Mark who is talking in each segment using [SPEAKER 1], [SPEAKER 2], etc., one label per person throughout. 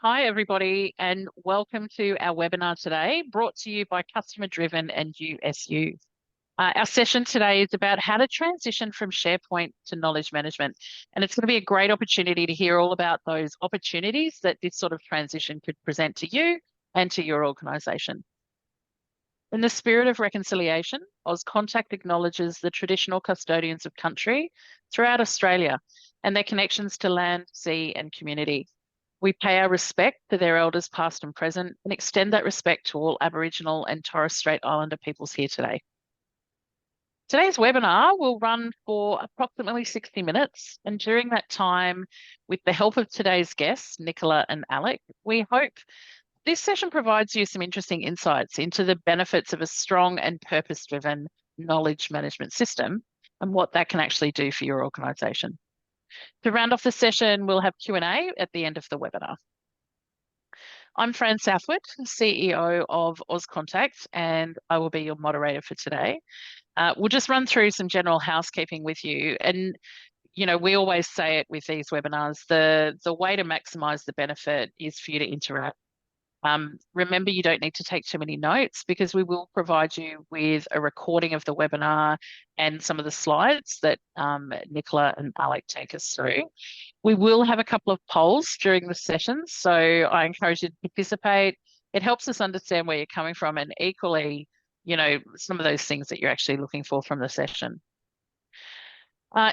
[SPEAKER 1] Hi, everybody, and welcome to our webinar today, brought to you by Customer Driven and USU. Our session today is about how to transition from SharePoint to knowledge management. And it's going to be a great opportunity to hear all about those opportunities that this sort of transition could present to you and to your organisation. In the spirit of reconciliation, Auscontact acknowledges the traditional custodians of country throughout Australia and their connections to land, sea, and community. We pay our respect to their elders past and present and extend that respect to all Aboriginal and Torres Strait Islander peoples here today. Today's webinar will run for approximately 60 minutes, and during that time, with the help of today's guests, Nicola and Alec, we hope this session provides you some interesting insights into the benefits of a strong and purpose-driven knowledge management system and what that can actually do for your organisation. To round off the session, we'll have Q&A at the end of the webinar. I'm Fran Southwood, CEO of Auscontact, and I will be your moderator for today. We'll just run through some general housekeeping with you. And, you know, we always say it with these webinars, the way to maximise the benefit is for you to interact. Remember, you don't need to take too many notes because we will provide you with a recording of the webinar and some of the slides that Nicola and Alec take us through. We will have a couple of polls during the sessions, so I encourage you to participate. It helps us understand where you're coming from and equally, you know, some of those things that you're actually looking for from the session.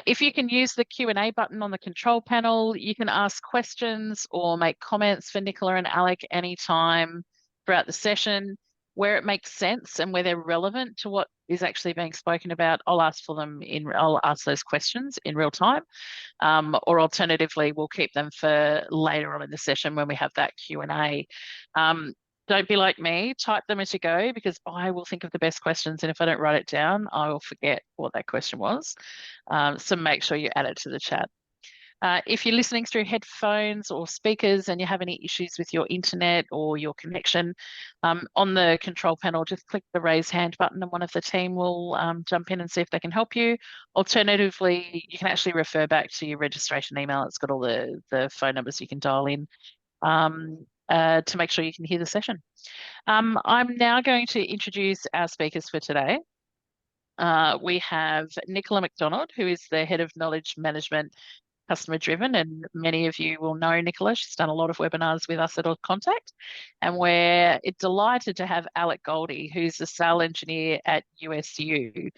[SPEAKER 1] If you can use the Q&A button on the control panel, you can ask questions or make comments for Nicola and Alec anytime throughout the session. Where it makes sense and where they're relevant to what is actually being spoken about, I'll ask those questions in real time. Or alternatively, we'll keep them for later on in the session when we have that Q&A. Don't be like me, type them as you go because I will think of the best questions, and if I don't write it down, I will forget what that question was. So make sure you add it to the chat. If you're listening through headphones or speakers and you have any issues with your internet or your connection, on the control panel, just click the raise hand button and one of the team will jump in and see if they can help you. Alternatively, you can actually refer back to your registration email. It's got all the phone numbers you can dial in to make sure you can hear the session. I'm now going to introduce our speakers for today. We have Nicola McDonald, who is the Head of Knowledge Management, Customer Driven, and many of you will know Nicola. She's done a lot of webinars with us at Auscontact, and we're delighted to have Alec Goldie, who's the Sale Engineer at USU,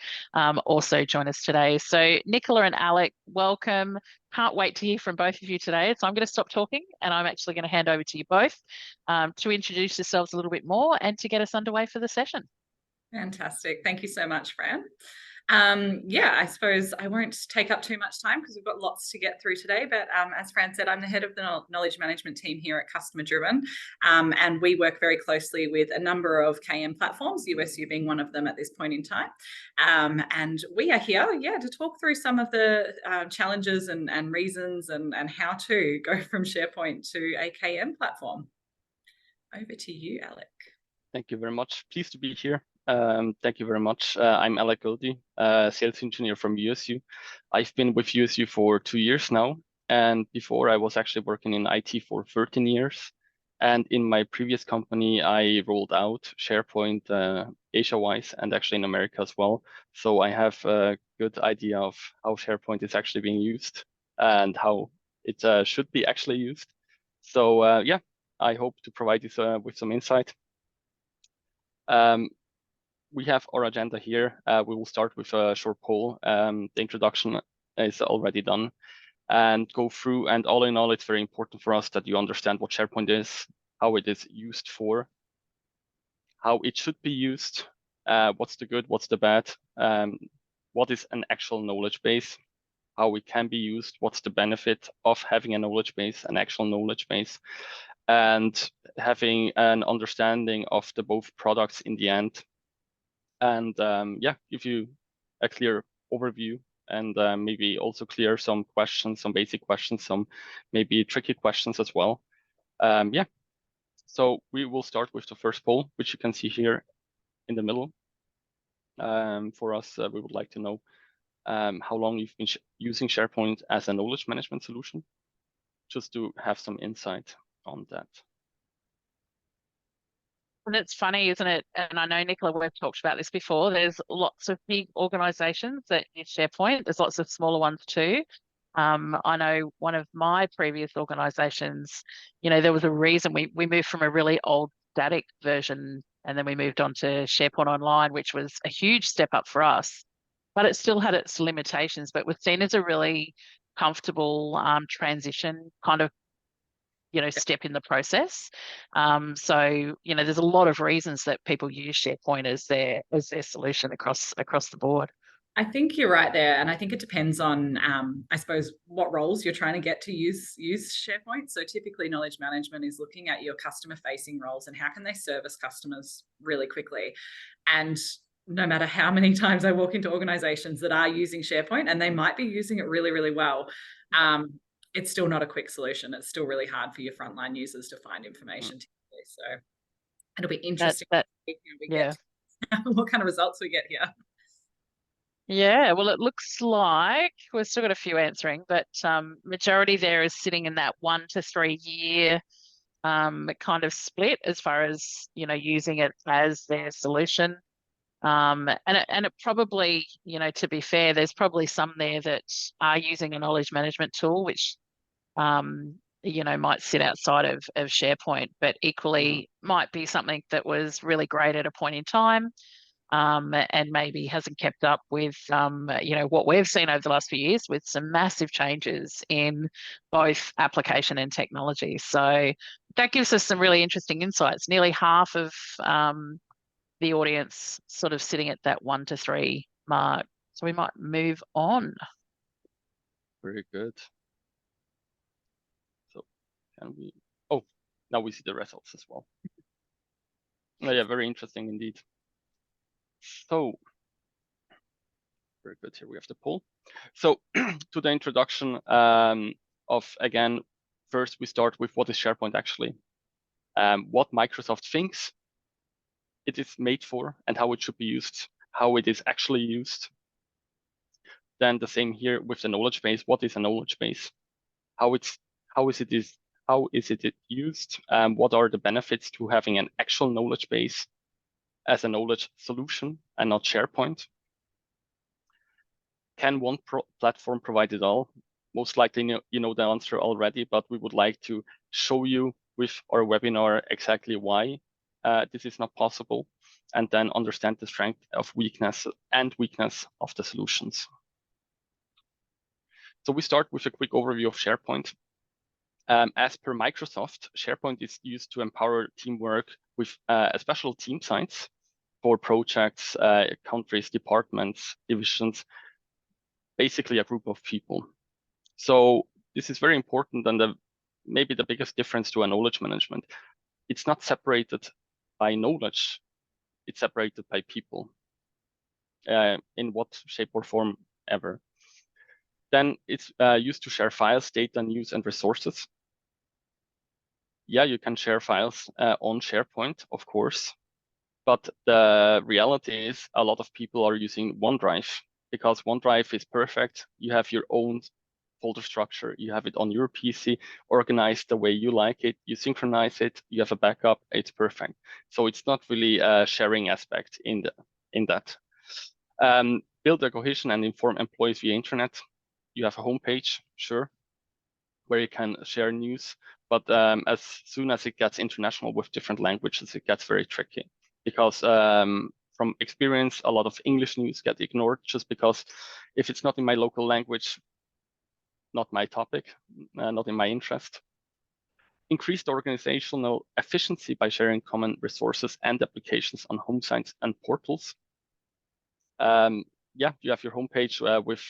[SPEAKER 1] also join us today. So Nicola and Alec, welcome. Can't wait to hear from both of you today. So I'm going to stop talking and I'm actually going to hand over to you both to introduce yourselves a little bit more and to get us underway for the session.
[SPEAKER 2] Fantastic. Thank you so much, Fran. Yeah, I suppose I won't take up too much time because we've got lots to get through today. But as Fran said, I'm the head of the knowledge management team here at Customer Driven, and we work very closely with a number of KM platforms, USU being one of them at this point in time. And we are here, to talk through some of the challenges and reasons and how to go from SharePoint to a KM platform. Over to you, Alec.
[SPEAKER 3] Thank you very much. Pleased to be here. Thank you very much. I'm Alec Goldie, sales engineer from USU. I've been with USU for 2 years now, and before I was actually working in IT for 13 years. And in my previous company, I rolled out SharePoint Asia-wise and actually in America as well. So I have a good idea of how SharePoint is actually being used and how it should be actually used. So I hope to provide you with some insight. We have our agenda here. We will start with a short poll. The introduction is already done and go through. And all in all, it's very important for us that you understand what SharePoint is, how it is used for, how it should be used, what's the good, what's the bad, what is an actual knowledge base, how it can be used, what's the benefit of having a knowledge base, an actual knowledge base, and having an understanding of the both products in the end. And give you a clear overview and maybe also clear some questions, some basic questions, some maybe tricky questions as well. So we will start with the first poll, which you can see here in the middle. For us, we would like to know how long you've been using SharePoint as a knowledge management solution, just to have some insight. on that.
[SPEAKER 1] And it's funny, isn't it? And I know, Nicola, we've talked about this before. There's lots of big organizations that use SharePoint. There's lots of smaller ones too. I know one of my previous organizations, there was a reason we moved from a really old static version and then we moved on to SharePoint Online, which was a huge step up for us, but it still had its limitations, but was seen as a really comfortable transition kind of step in the process. So there's a lot of reasons that people use SharePoint as their solution across the board.
[SPEAKER 2] I think you're right there, and I think it depends on, I suppose, what roles you're trying to get to use SharePoint. So typically, knowledge management is looking at your customer-facing roles and how can they service customers really quickly. And no matter how many times I walk into organizations that are using SharePoint, and they might be using it really, really well, it's still not a quick solution. It's still really hard for your frontline users to find information. So it'll be interesting get what kind of results we get here.
[SPEAKER 1] Yeah, well, it looks like we've still got a few answering, but majority there is sitting in that 1 to 3 year kind of split as far as using it as their solution. And it probably, to be fair, there's probably some there that are using a knowledge management tool, which might sit outside of SharePoint, but equally might be something that was really great at a point in time. And maybe hasn't kept up with, what we've seen over the last few years with some massive changes in both application and technology. So that gives us some really interesting insights. Nearly half of the audience sort of sitting at that 1 to 3 mark. So we might move on.
[SPEAKER 3] Very good. So can we, oh, now we see the results as well. Oh, yeah, very interesting indeed. So, very good. Here we have the poll. So, to the introduction of, again, first we start with what is SharePoint actually, what Microsoft thinks it is made for and how it should be used, how it is actually used. Then the same here with the knowledge base. What is a knowledge base? How is it used? What are the benefits to having an actual knowledge base as a knowledge solution and not SharePoint? Can one platform provide it all? Most likely you know the answer already, but we would like to show you with our webinar exactly why this is not possible, and then understand the strength of weakness of the solutions. So we start with a quick overview of SharePoint. As per Microsoft, SharePoint is used to empower teamwork with special team sites for projects, countries, departments, divisions, basically a group of people. So this is very important, and maybe the biggest difference to a knowledge management. It's not separated by knowledge, it's separated by people in what shape or form ever. Then it's used to share files, data, news, and resources. Yeah, you can share files on SharePoint, of course, but the reality is a lot of people are using OneDrive because OneDrive is perfect. You have your own folder structure, you have it on your PC, organized the way you like it, you synchronize it, you have a backup, it's perfect. So it's not really a sharing aspect in that. Build a cohesion and inform employees via internet. You have a homepage, sure, where you can share news, but as soon as it gets international with different languages, it gets very tricky because from experience, a lot of English news get ignored just because if it's not in my local language, not my topic, not in my interest. Increased organizational efficiency by sharing common resources and applications on home sites and portals. Yeah, you have your homepage with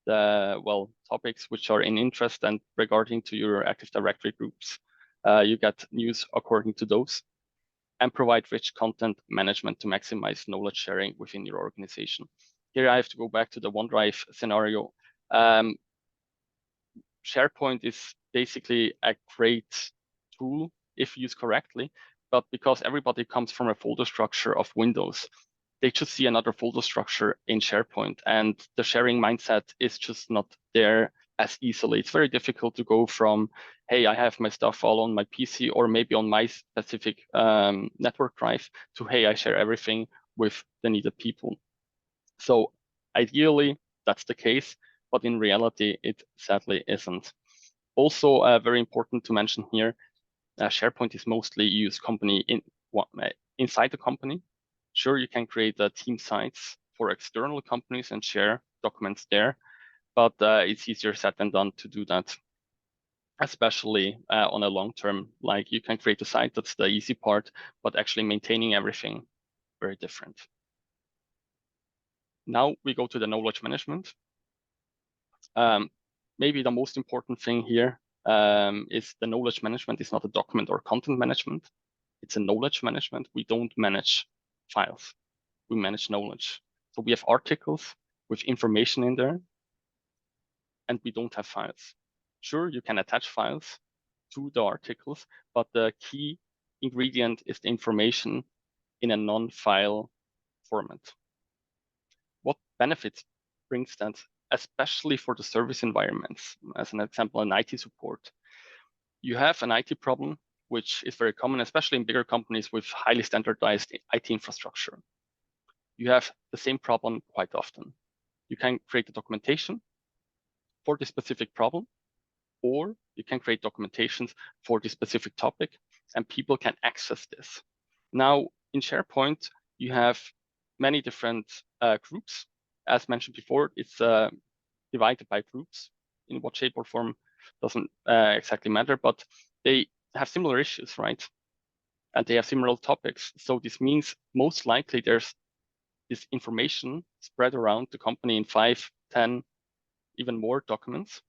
[SPEAKER 3] the topics which are in interest and regarding to your Active Directory groups. You get news according to those, and provide rich content management to maximize knowledge sharing within your organization. Here I have to go back to the OneDrive scenario. SharePoint is basically a great tool if used correctly, but because everybody comes from a folder structure of Windows, they just see another folder structure in SharePoint, and the sharing mindset is just not there as easily. It's very difficult to go from, hey, I have my stuff all on my PC or maybe on my specific network drive to, hey, I share everything with the needed people. So ideally, that's the case, but in reality, it sadly isn't. Also, very important to mention here, SharePoint is mostly used inside the company. Sure, you can create team sites for external companies and share documents there, but it's easier said than done to do that, especially on a long term. Like you can create a site, that's the easy part, but actually maintaining everything, very different. Now we go to the knowledge management. Maybe the most important thing here is the knowledge management is not a document or content management. It's a knowledge management. We don't manage files. We manage knowledge. So we have articles with information in there, and we don't have files. Sure, you can attach files to the articles, but the key ingredient is the information in a non-file format. What benefits brings that, especially for the service environments? As an example, in IT support, you have an IT problem, which is very common, especially in bigger companies with highly standardized IT infrastructure. You have the same problem quite often. You can create a documentation for the specific problem, or you can create documentations for the specific topic, and people can access this. Now, in SharePoint, you have many different groups. As mentioned before, it's divided by groups. In what shape or form doesn't exactly matter, but they have similar issues, right? And they have similar topics. So this means most likely there's this information spread around the company in 5, 10, even more documents.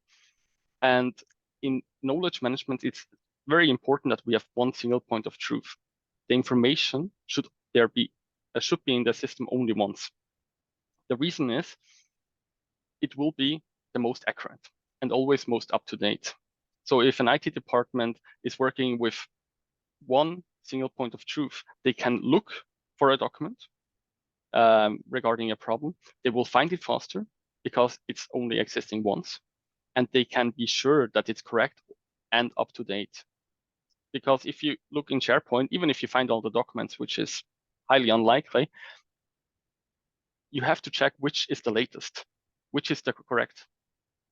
[SPEAKER 3] And in knowledge management, it's very important that we have one single point of truth. The information should be in the system only once. The reason is it will be the most accurate and always most up to date. So if an IT department is working with one single point of truth, they can look for a document regarding a problem. They will find it faster because it's only existing once, and they can be sure that it's correct and up to date. Because if you look in SharePoint, even if you find all the documents, which is highly unlikely, you have to check which is the latest, which is the correct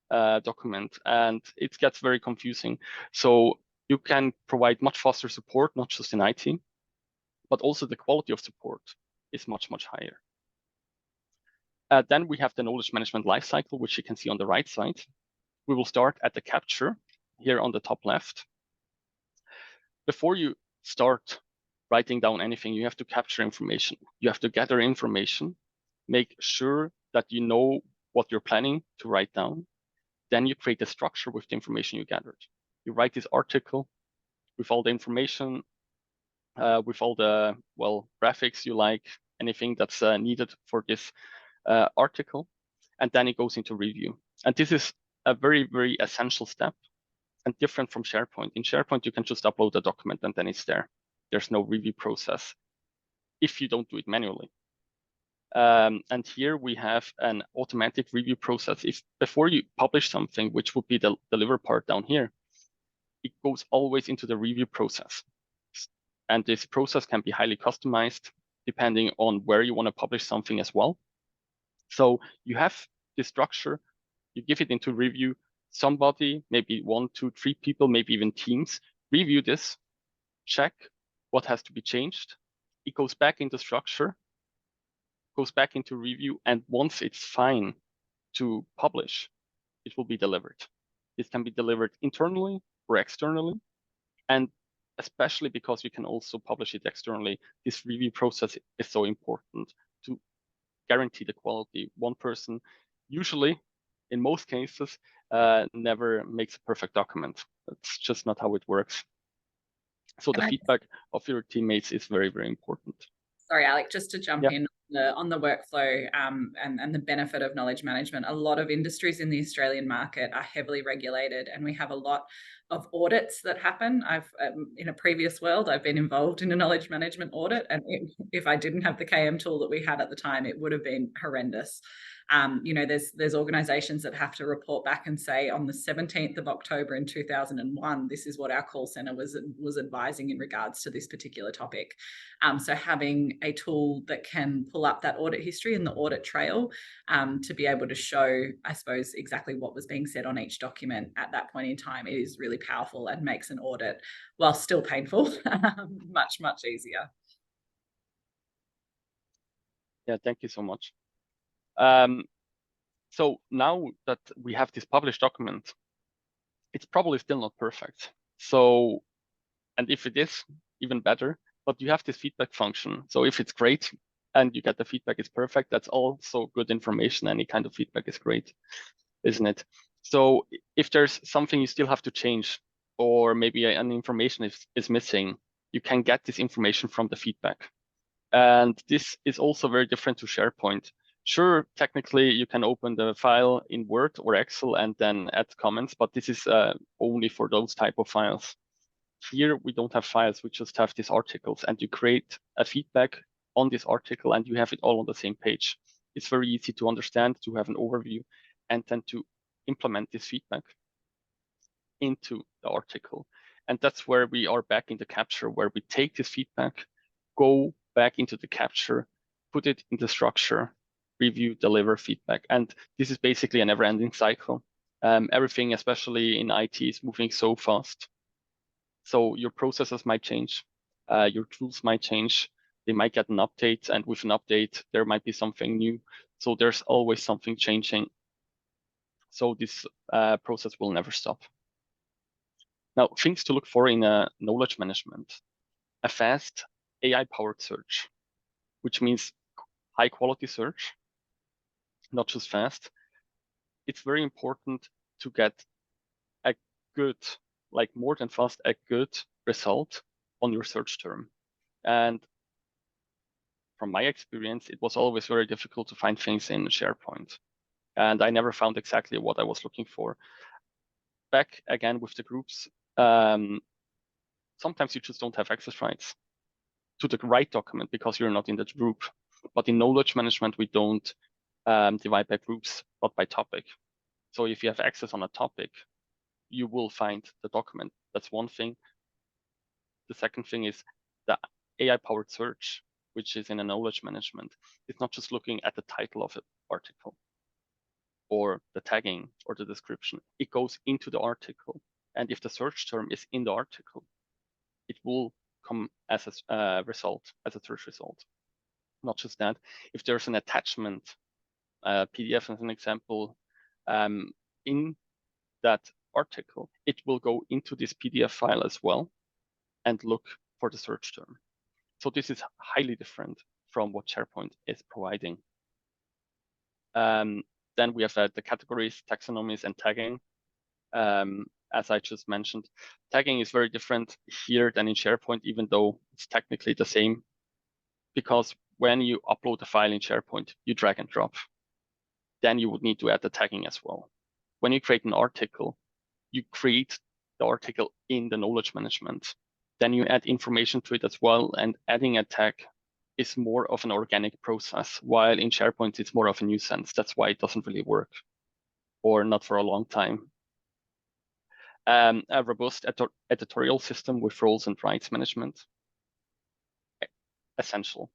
[SPEAKER 3] document, and it gets very confusing. So you can provide much faster support, not just in IT, but also the quality of support is much, much higher. Then we have the knowledge management lifecycle, which you can see on the right side. We will start at the capture here on the top left. Before you start writing down anything, you have to capture information. You have to gather information, make sure that you know what you're planning to write down. Then you create a structure with the information you gathered. You write this article with all the information, with all the, graphics you like, anything that's needed for this article, and then it goes into review. And this is a very, very essential step and different from SharePoint. In SharePoint, you can just upload a document and then it's there. There's no review process if you don't do it manually. And here we have an automatic review process. If before you publish something, which would be the deliver part down here, it goes always into the review process. And this process can be highly customized depending on where you want to publish something as well. So you have this structure, you give it into review, somebody, maybe 1, 2, 3 people, maybe even teams, review this, check what has to be changed. It goes back into structure, goes back into review, and once it's fine to publish, it will be delivered. It can be delivered internally or externally, and especially because you can also publish it externally, this review process is so important to guarantee the quality. One person, usually, in most cases, never makes a perfect document. That's just not how it works. So the feedback of your teammates is very, very important.
[SPEAKER 2] Sorry, Alec, just to jump in on the workflow and the benefit of knowledge management. A lot of industries in the Australian market are heavily regulated, and we have a lot of audits that happen. In a previous world, I've been involved in a knowledge management audit, and if I didn't have the KM tool that we had at the time, it would have been horrendous. There's organizations that have to report back and say on the 17th of October in 2001, this is what our call center was advising in regards to this particular topic. So having a tool that can pull up that audit history and the audit trail to be able to show, I suppose, exactly what was being said on each document at that point in time is really powerful and makes an audit, while still painful, much, much easier.
[SPEAKER 3] Yeah, thank you so much. So now that we have this published document, it's probably still not perfect. So, and if it is, even better, but you have this feedback function. So if it's great and you get the feedback is perfect, that's also good information. Any kind of feedback is great, isn't it? So if there's something you still have to change, or maybe an information is missing, you can get this information from the feedback. And this is also very different to SharePoint. Sure, technically you can open the file in Word or Excel and then add comments, but this is only for those type of files. Here we don't have files, we just have these articles, and you create a feedback on this article and you have it all on the same page. It's very easy to understand, to have an overview, and then to implement this feedback into the article. And that's where we are back in the capture, where we take this feedback, go back into the capture, put it in the structure, review, deliver feedback. And this is basically a never-ending cycle. Everything, especially in IT, is moving so fast. So your processes might change, your tools might change, they might get an update, and with an update, there might be something new. So there's always something changing. So this process will never stop. Now, things to look for in knowledge management: a fast AI-powered search, which means high quality search, not just fast. It's very important to get a good, like more than fast, a good result on your search term. And from my experience, it was always very difficult to find things in SharePoint. And I never found exactly what I was looking for. Back again with the groups, sometimes you just don't have access rights to the right document because you're not in that group. But in knowledge management, we don't divide by groups, but by topic. So if you have access on a topic, you will find the document. That's one thing. The second thing is the AI-powered search, which is in a knowledge management. It's not just looking at the title of an article or the tagging or the description. It goes into the article. And if the search term is in the article, it will come as a result, as a search result. Not just that, if there's an attachment, PDF as an example, in that article, it will go into this PDF file as well and look for the search term. So this is highly different from what SharePoint is providing. Then we have the categories, taxonomies, and tagging. As I just mentioned, tagging is very different here than in SharePoint, even though it's technically the same, because when you upload a file in SharePoint, you drag and drop. Then you would need to add the tagging as well. When you create an article, you create the article in the knowledge management. Then you add information to it as well, and adding a tag is more of an organic process, while in SharePoint, it's more of a nuisance. That's why it doesn't really work, or not for a long time. A robust editorial system with roles and rights management, essential.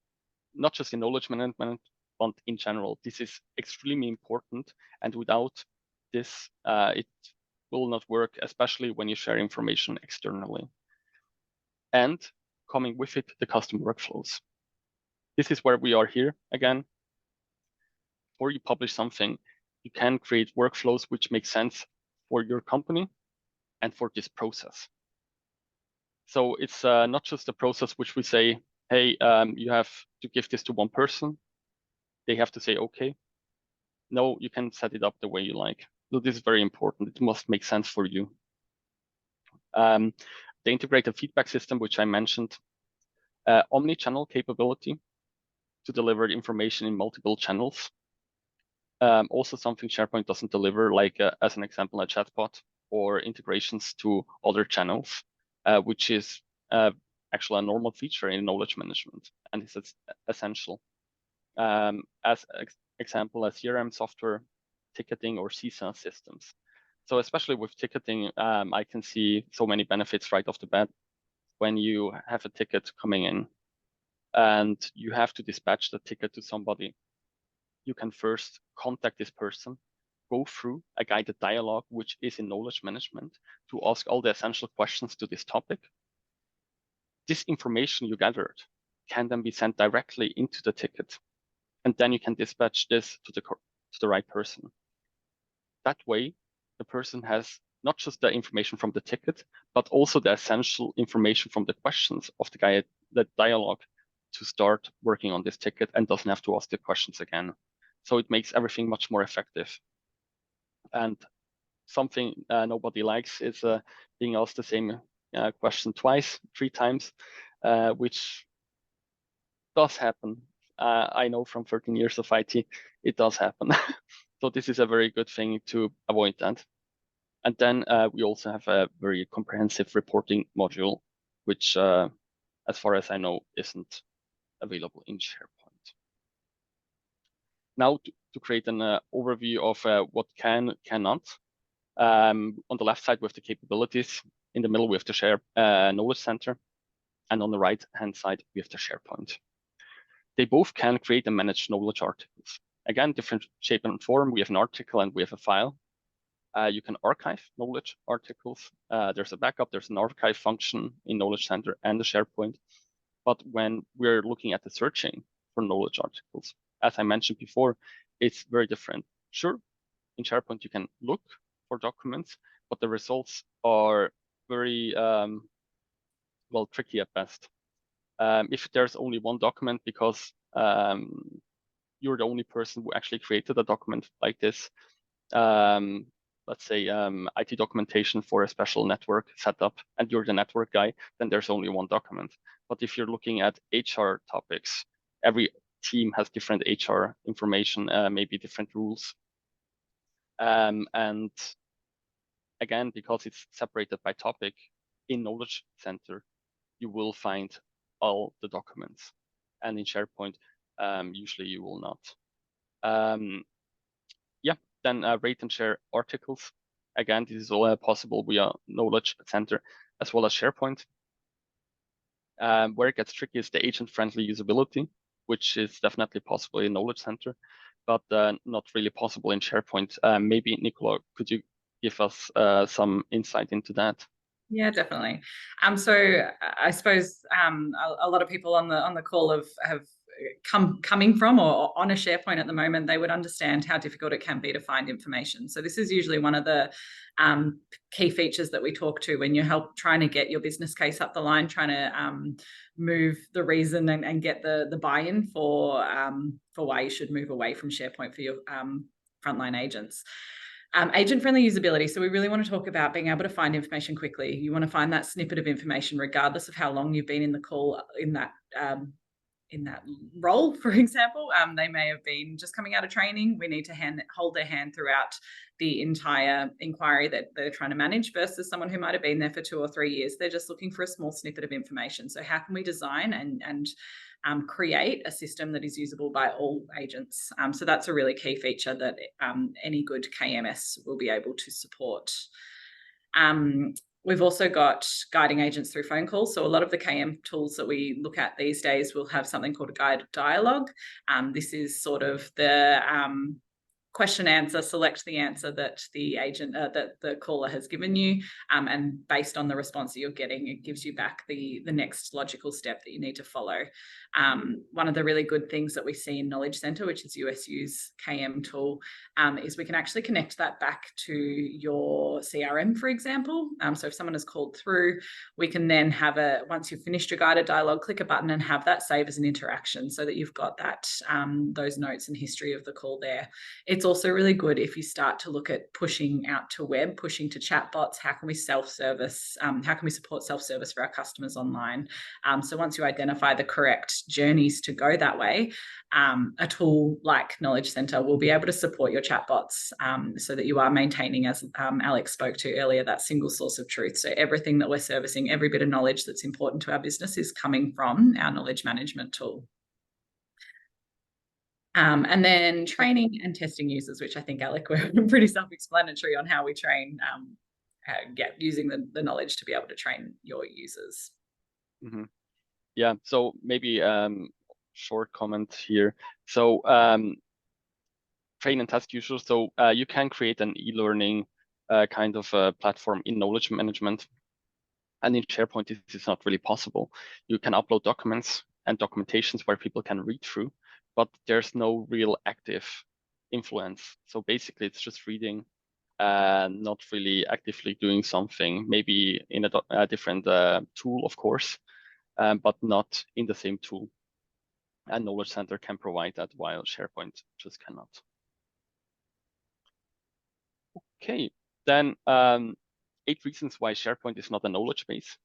[SPEAKER 3] Not just in knowledge management, but in general. This is extremely important, and without this, it will not work, especially when you share information externally. And coming with it, the custom workflows. This is where we are here again. Before you publish something, you can create workflows which make sense for your company and for this process. So it's not just a process which we say, hey, you have to give this to one person. They have to say, okay. No, you can set it up the way you like. So this is very important. It must make sense for you. The integrated feedback system, which I mentioned, omni-channel capability to deliver information in multiple channels. Also something SharePoint doesn't deliver, like as an example, a chatbot or integrations to other channels, which is actually a normal feature in knowledge management, and it's essential. As example, a CRM software, ticketing, or CSAS systems. So especially with ticketing, I can see so many benefits right off the bat. When you have a ticket coming in and you have to dispatch the ticket to somebody, you can first contact this person, go through a guided dialogue, which is in knowledge management, to ask all the essential questions to this topic. This information you gathered can then be sent directly into the ticket, and then you can dispatch this to the right person. That way, the person has not just the information from the ticket, but also the essential information from the questions of the dialogue to start working on this ticket, and doesn't have to ask the questions again. So it makes everything much more effective. And something nobody likes is being asked the same question twice, 3 times, which does happen. I know from 13 years of IT, it does happen. So this is a very good thing to avoid that. And then we also have a very comprehensive reporting module, which, as far as I know, isn't available in SharePoint. Now, to create an overview of what cannot, on the left side with the capabilities, in the middle with the Share Knowledge Center, and on the right-hand side with the SharePoint. They both can create and manage knowledge articles. Again, different shape and form. We have an article and we have a file. You can archive knowledge articles. There's a backup, there's an archive function in Knowledge Center and the SharePoint. But when we're looking at the searching for knowledge articles, as I mentioned before, it's very different. Sure, in SharePoint you can look for documents, but the results are very, well, tricky at best. If there's only one document because you're the only person who actually created a document like this, let's say IT documentation for a special network setup, and you're the network guy, then there's only one document. But if you're looking at HR topics, every team has different HR information, maybe different rules. And again, because it's separated by topic, in Knowledge Center, you will find all the documents. And in SharePoint, usually you will not. Yeah, then rate and share articles. Again, this is all possible via Knowledge Center as well as SharePoint. Where it gets tricky is the agent-friendly usability, which is definitely possible in Knowledge Center, but not really possible in SharePoint. Maybe, Nicola, could you give us some insight into that?
[SPEAKER 2] Yeah, definitely. So I suppose a lot of people on the call have coming from or on a SharePoint at the moment, they would understand how difficult it can be to find information. So this is usually one of the key features that we talk to when you're trying to get your business case up the line, trying to move the reason and get the buy-in for why you should move away from SharePoint for your frontline agents. Agent-friendly usability. So we really want to talk about being able to find information quickly. You want to find that snippet of information regardless of how long you've been in the call in that role, for example. They may have been just coming out of training. We need to hold their hand throughout the entire inquiry that they're trying to manage versus someone who might have been there for 2 or 3 years. They're just looking for a small snippet of information. So how can we design and create a system that is usable by all agents? So that's a really key feature that any good KMS will be able to support. We've also got guiding agents through phone calls. So a lot of the KM tools that we look at these days will have something called a guided dialogue. This is sort of the question answer, select the answer that the agent, that the caller has given you, and based on the response that you're getting, it gives you back the next logical step that you need to follow. One of the really good things that we see in Knowledge Center, which is USU's KM tool, is we can actually connect that back to your CRM, for example. So if someone has called through, we can then have once you've finished your guided dialogue, click a button and have that save as an interaction so that you've got that those notes and history of the call there. It's also really good if you start to look at pushing out to web, pushing to chatbots. How can we self-service? How can we support self-service for our customers online? So once you identify the correct journeys to go that way, a tool like Knowledge Center will be able to support your chatbots so that you are maintaining, as Alex spoke to earlier, that single source of truth. So everything that we're servicing, every bit of knowledge that's important to our business is coming from our knowledge management tool. And then training and testing users, which I think, Alec, we're pretty self-explanatory on how we train, using the knowledge to be able to train your users.
[SPEAKER 3] Mm-hmm. Yeah, so maybe short comment here. So train and test users. So you can create an e-learning kind of platform in knowledge management. And in SharePoint, this is not really possible. You can upload documents and documentations where people can read through, but there's no real active influence. So basically, it's just reading and not really actively doing something, maybe in a different tool, of course, but not in the same tool. And Knowledge Center can provide that while SharePoint just cannot. Okay, then 8 reasons why SharePoint is not a knowledge base.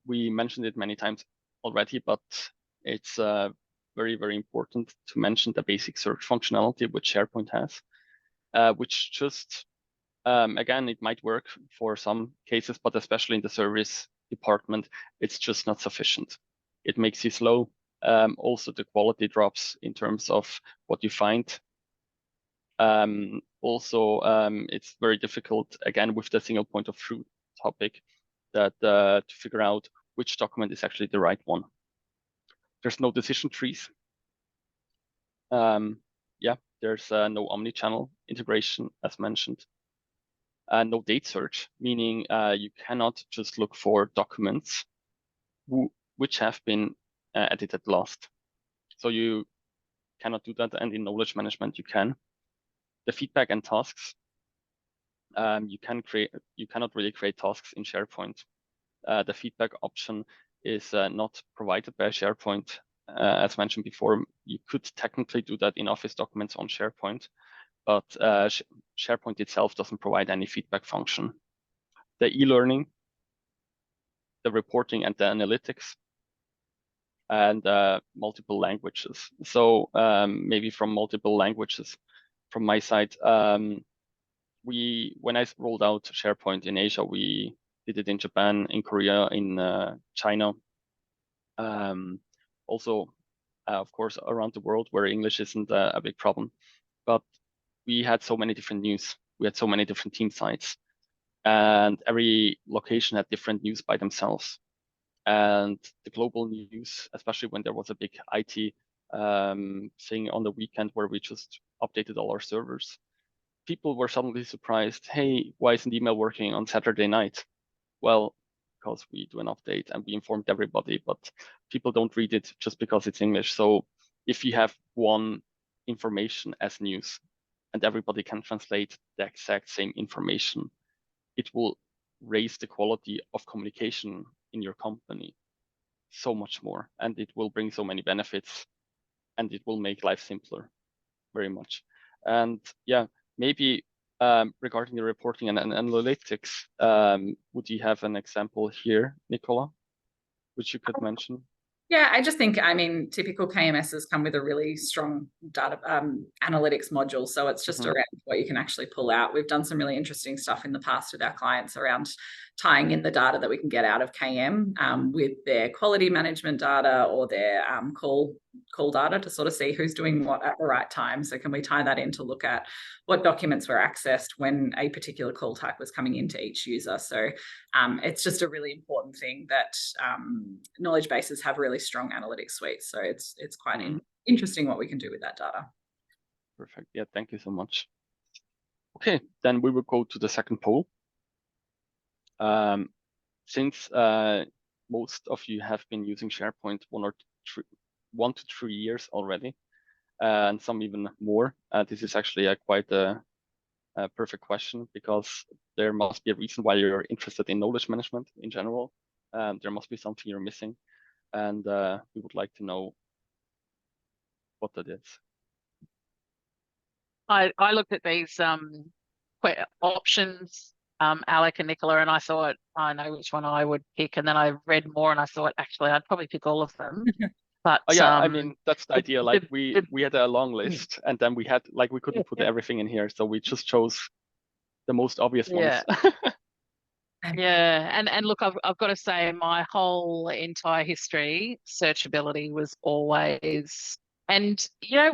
[SPEAKER 3] We mentioned it many times already, but it's very, very important to mention the basic search functionality which SharePoint has, which just, again, it might work for some cases, but especially in the service department, it's just not sufficient. It makes you slow. Also, the quality drops in terms of what you find. Also, it's very difficult, again, with the single point of truth topic, that to figure out which document is actually the right one. There's no decision trees. Yeah, there's no omni-channel integration, as mentioned. No date search, meaning you cannot just look for documents which have been edited last. So you cannot do that, and in knowledge management you can. The feedback and tasks, you cannot really create tasks in SharePoint. The feedback option is not provided by SharePoint. As mentioned before, you could technically do that in Office documents on SharePoint, but SharePoint itself doesn't provide any feedback function. The e-learning, the reporting and the analytics, and multiple languages. So maybe from multiple languages, from my side, when I rolled out SharePoint in Asia, we did it in Japan, in Korea, in China. Also, of course, around the world where English isn't a big problem. But we had so many different news. We had so many different team sites. And every location had different news by themselves. And the global news, especially when there was a big IT thing on the weekend where we just updated all our servers, people were suddenly surprised, hey, why isn't email working on Saturday night? Well, because we do an update and we informed everybody, but people don't read it just because it's English. So if you have one information as news and everybody can translate the exact same information, it will raise the quality of communication in your company so much more, and it will bring so many benefits, and it will make life simpler very much. And yeah, maybe regarding the reporting and analytics, would you have an example here, Nicola, which you could mention?
[SPEAKER 2] Yeah, I just think, I mean, typical KMSs come with a really strong data analytics module. So it's just around what you can actually pull out. We've done some really interesting stuff in the past with our clients around tying in the data that we can get out of KM with their quality management data or their call data to sort of see who's doing what at the right time. So can we tie that in to look at what documents were accessed when a particular call type was coming into each user? So it's just a really important thing that knowledge bases have really strong analytics suites. So it's quite interesting what we can do with that data.
[SPEAKER 3] Perfect. Yeah, thank you so much. Okay, then we will go to the second poll. Since most of you have been using SharePoint 1 to 3 years already, and some even more, this is actually quite a perfect question, because there must be a reason why you're interested in knowledge management in general. There must be something you're missing, and we would like to know what that is.
[SPEAKER 1] I looked at these options, Alec and Nicola, and I thought, I know which one I would pick. And then I read more and I thought, actually, I'd probably pick all of them. But
[SPEAKER 3] oh, yeah, I mean, that's the idea. Like we had a long list, and then we couldn't put everything in here. So we just chose the most obvious ones.
[SPEAKER 1] Yeah, and look, I've got to say, my whole entire history, searchability was always And,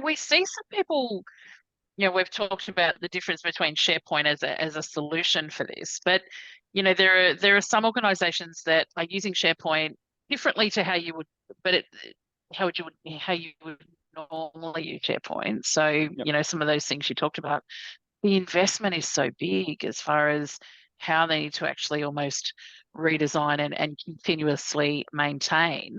[SPEAKER 1] we see some people, we've talked about the difference between SharePoint as a solution for this, but, there are some organizations that are using SharePoint differently to how you would, but how you would normally use SharePoint. So,
[SPEAKER 3] Yep.
[SPEAKER 1] some of those things you talked about, the investment is so big as far as how they need to actually almost redesign and continuously maintain.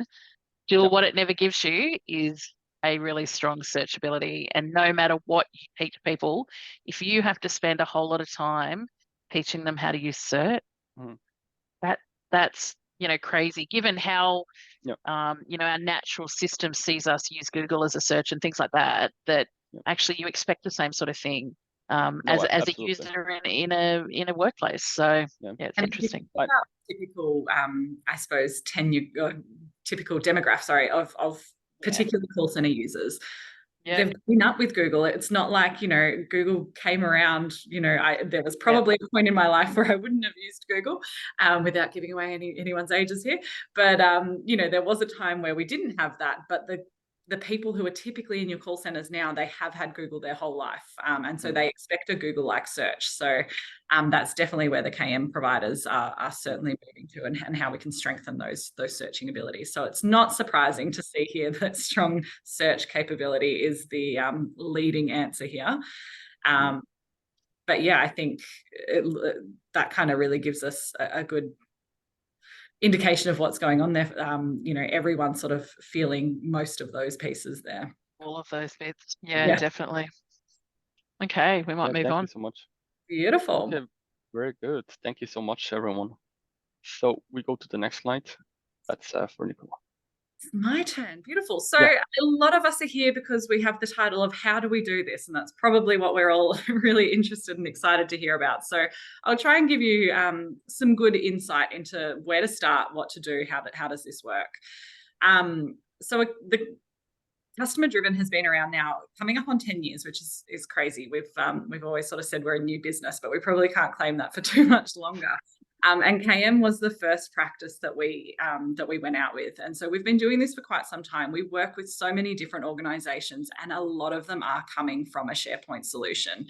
[SPEAKER 1] Still,
[SPEAKER 3] Yep.
[SPEAKER 1] what it never gives you is a really strong searchability. And no matter what you teach people, if you have to spend a whole lot of time teaching them how to use search,
[SPEAKER 3] Mhm.
[SPEAKER 1] that's crazy. Given how
[SPEAKER 3] Yep.
[SPEAKER 1] our natural system sees us use Google as a search and things like that, that
[SPEAKER 3] Yep.
[SPEAKER 1] actually you expect the same sort of thing
[SPEAKER 3] No,
[SPEAKER 1] as a
[SPEAKER 3] absolutely.
[SPEAKER 1] user in a workplace. So
[SPEAKER 3] Yeah.
[SPEAKER 1] it's
[SPEAKER 2] And
[SPEAKER 1] interesting.
[SPEAKER 2] about typical, I suppose, typical demographic, of particular call center users.
[SPEAKER 1] Yeah.
[SPEAKER 2] They've been up with Google. It's not like, Google came around, there was probably a point in my life where I wouldn't have used Google, without giving away anyone's ages here. But, there was a time where we didn't have that, but the people who are typically in your call centers now, they have had Google their whole life. And so they expect a Google-like search. So that's definitely where the KM providers are certainly moving to, and how we can strengthen those searching abilities. So it's not surprising to see here that strong search capability is the leading answer here. But yeah, I think that kind of really gives us a good indication of what's going on there. Everyone's sort of feeling most of those pieces there.
[SPEAKER 1] All of those bits. Yeah, definitely. Okay, we might move
[SPEAKER 3] thank
[SPEAKER 1] on.
[SPEAKER 3] you so much.
[SPEAKER 2] Beautiful.
[SPEAKER 3] Okay, very good. Thank you so much, everyone. So we go to the next slide. That's for Nicola.
[SPEAKER 2] It's my turn. Beautiful. So a lot of us are here because we have the title of How Do We Do This? And that's probably what we're all really interested and excited to hear about. So I'll try and give you some good insight into where to start, what to do, how does this work. So the customer driven has been around now coming up on 10 years, which is crazy. We've always sort of said we're a new business, but we probably can't claim that for too much longer. And KM was the first practice that we went out with. And so we've been doing this for quite some time. We work with so many different organizations, and a lot of them are coming from a SharePoint solution.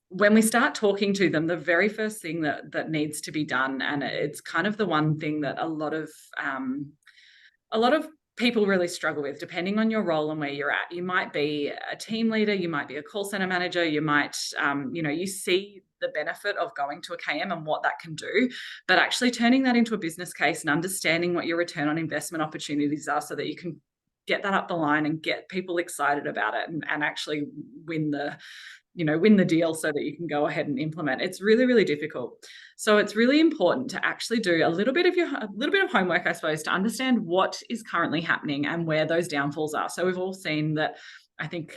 [SPEAKER 2] When we start talking to them, the very first thing that needs to be done, and it's kind of the one thing that a lot of people really struggle with, depending on your role and where you're at. You might be a team leader, you might be a call center manager, you might, you see the benefit of going to a KM and what that can do, but actually turning that into a business case and understanding what your return on investment opportunities are so that you can get that up the line and get people excited about it and actually win the deal so that you can go ahead and implement. It's really, really difficult. So it's really important to actually do a little bit of homework, I suppose, to understand what is currently happening and where those downfalls are. So we've all seen that. I think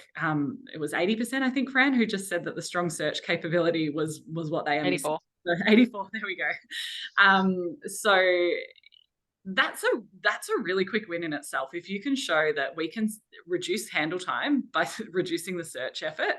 [SPEAKER 2] it was 80%, I think, Fran, who just said that the strong search capability was what they are
[SPEAKER 1] 84.
[SPEAKER 2] missing. So 84, there we go. So that's a really quick win in itself. If you can show that we can reduce handle time by reducing the search effort,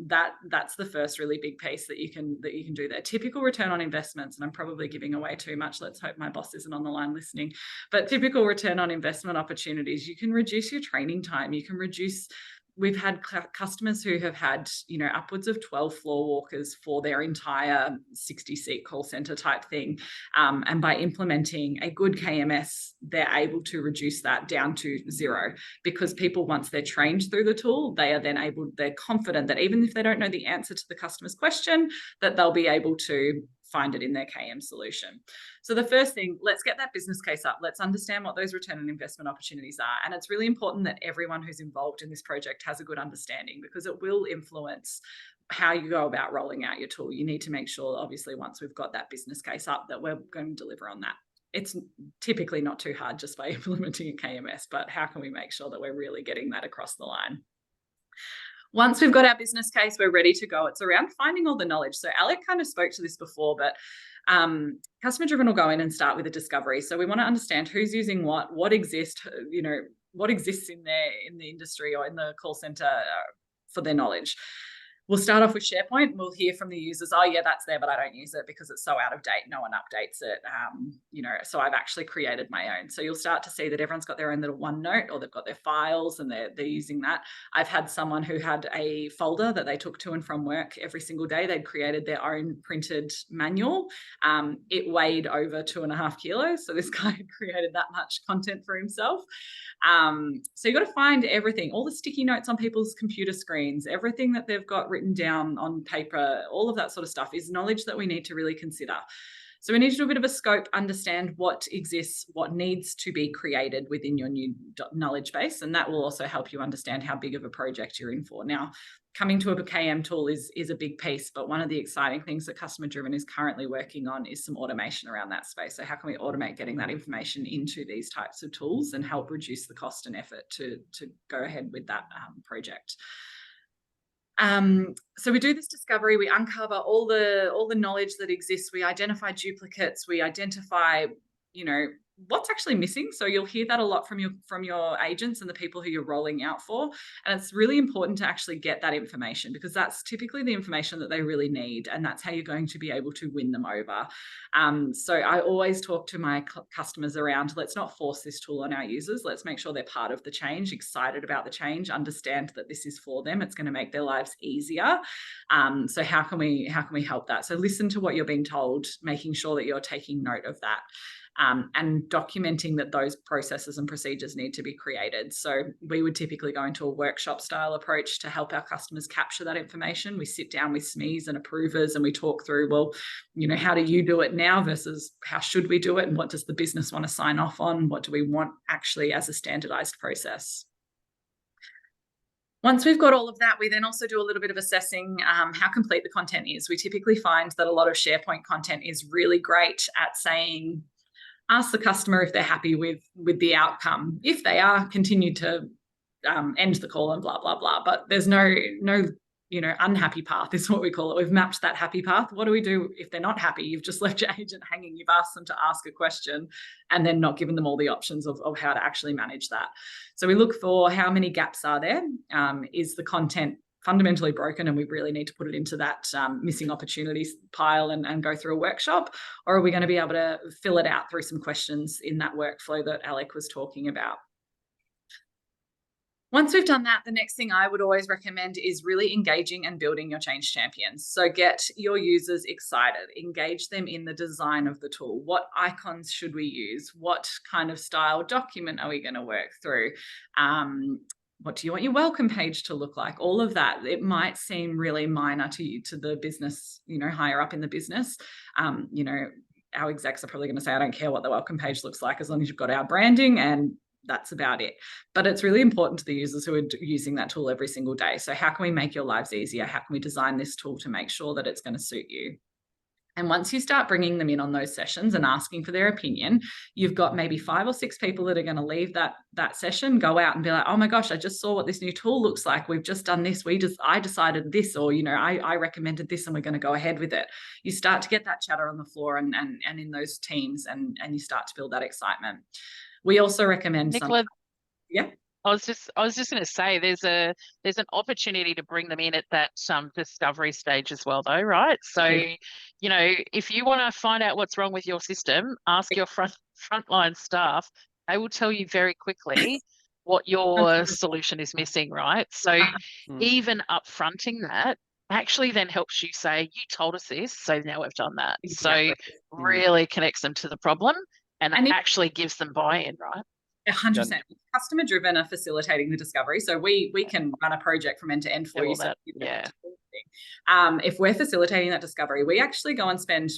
[SPEAKER 2] that's the first really big piece that you can do there. Typical return on investments, and I'm probably giving away too much. Let's hope my boss isn't on the line listening. But typical return on investment opportunities, you can reduce your training time. You can reduce. We've had customers who have had, upwards of 12 floor walkers for their entire 60-seat call center type thing. And by implementing a good KMS, they're able to reduce that down to 0, because people, once they're trained through the tool, they're confident that even if they don't know the answer to the customer's question, that they'll be able to find it in their KM solution. So the first thing, let's get that business case up. Let's understand what those return on investment opportunities are. And it's really important that everyone who's involved in this project has a good understanding, because it will influence how you go about rolling out your tool. You need to make sure, obviously, once we've got that business case up, that we're going to deliver on that. It's typically not too hard just by implementing a KMS, but how can we make sure that we're really getting that across the line? Once we've got our business case, we're ready to go. It's around finding all the knowledge. So Alec kind of spoke to this before, but customer driven will go in and start with a discovery. So we want to understand who's using what exists, what exists in the industry or in the call center for their knowledge. We'll start off with SharePoint. We'll hear from the users, oh yeah, that's there, but I don't use it because it's so out of date. No one updates it. So I've actually created my own. So you'll start to see that everyone's got their own little OneNote, or they've got their files and they're using that. I've had someone who had a folder that they took to and from work every single day. They'd created their own printed manual. It weighed over 2.5 kilos. So this guy had created that much content for himself. So you've got to find everything, all the sticky notes on people's computer screens, everything that they've got written down on paper, all of that sort of stuff is knowledge that we need to really consider. So we need to do a bit of a scope, understand what exists, what needs to be created within your new knowledge base. And that will also help you understand how big of a project you're in for. Now, coming to a KM tool is a big piece, but one of the exciting things that Customer Driven is currently working on is some automation around that space. So how can we automate getting that information into these types of tools and help reduce the cost and effort to go ahead with that project? So we do this discovery, we uncover all the knowledge that exists, we identify duplicates, we identify, what's actually missing. So you'll hear that a lot from your agents and the people who you're rolling out for. And it's really important to actually get that information, because that's typically the information that they really need. And that's how you're going to be able to win them over. So I always talk to my customers around, let's not force this tool on our users. Let's make sure they're part of the change, excited about the change, understand that this is for them. It's going to make their lives easier. So how can we help that? So listen to what you're being told, making sure that you're taking note of that. And documenting that those processes and procedures need to be created. So we would typically go into a workshop style approach to help our customers capture that information. We sit down with SMEs and approvers and we talk through, well, how do you do it now versus how should we do it? And what does the business want to sign off on? What do we want actually as a standardized process? Once we've got all of that, we then also do a little bit of assessing how complete the content is. We typically find that a lot of SharePoint content is really great at saying, ask the customer if they're happy with the outcome. If they are, continue to end the call and blah, blah, blah. But there's no unhappy path is what we call it. We've mapped that happy path. What do we do if they're not happy? You've just left your agent hanging. You've asked them to ask a question and then not given them all the options of how to actually manage that. So we look for how many gaps are there. Is the content fundamentally broken and we really need to put it into that missing opportunities pile and go through a workshop? Or are we going to be able to fill it out through some questions in that workflow that Alec was talking about? Once we've done that, the next thing I would always recommend is really engaging and building your change champions. So get your users excited, engage them in the design of the tool. What icons should we use? What kind of style document are we going to work through? What do you want your welcome page to look like? All of that. It might seem really minor to you, to the business, higher up in the business. Our execs are probably going to say, I don't care what the welcome page looks like as long as you've got our branding, and that's about it. But it's really important to the users who are using that tool every single day. So how can we make your lives easier? How can we design this tool to make sure that it's going to suit you? And once you start bringing them in on those sessions and asking for their opinion, you've got maybe 5 or 6 people that are going to leave that session, go out and be like, oh my gosh, I just saw what this new tool looks like. We've just done this. I decided this, or, I recommended this and we're going to go ahead with it. You start to get that chatter on the floor and in those teams, and you start to build that excitement. We also recommend
[SPEAKER 1] Nicola,
[SPEAKER 2] yeah.
[SPEAKER 1] I was just going to say there's an opportunity to bring them in at that discovery stage as well, though, right? So, if you want to find out what's wrong with your system, ask your frontline staff. They will tell you very quickly what your solution is missing, right? So even upfronting that actually then helps you say, you told us this, so now we've done that. Exactly. So really connects them to the problem and actually gives them buy-in, right?
[SPEAKER 2] 100%. Customer driven are facilitating the discovery. So we can run a project from end to end for you. So if we're facilitating that discovery, we actually go and spend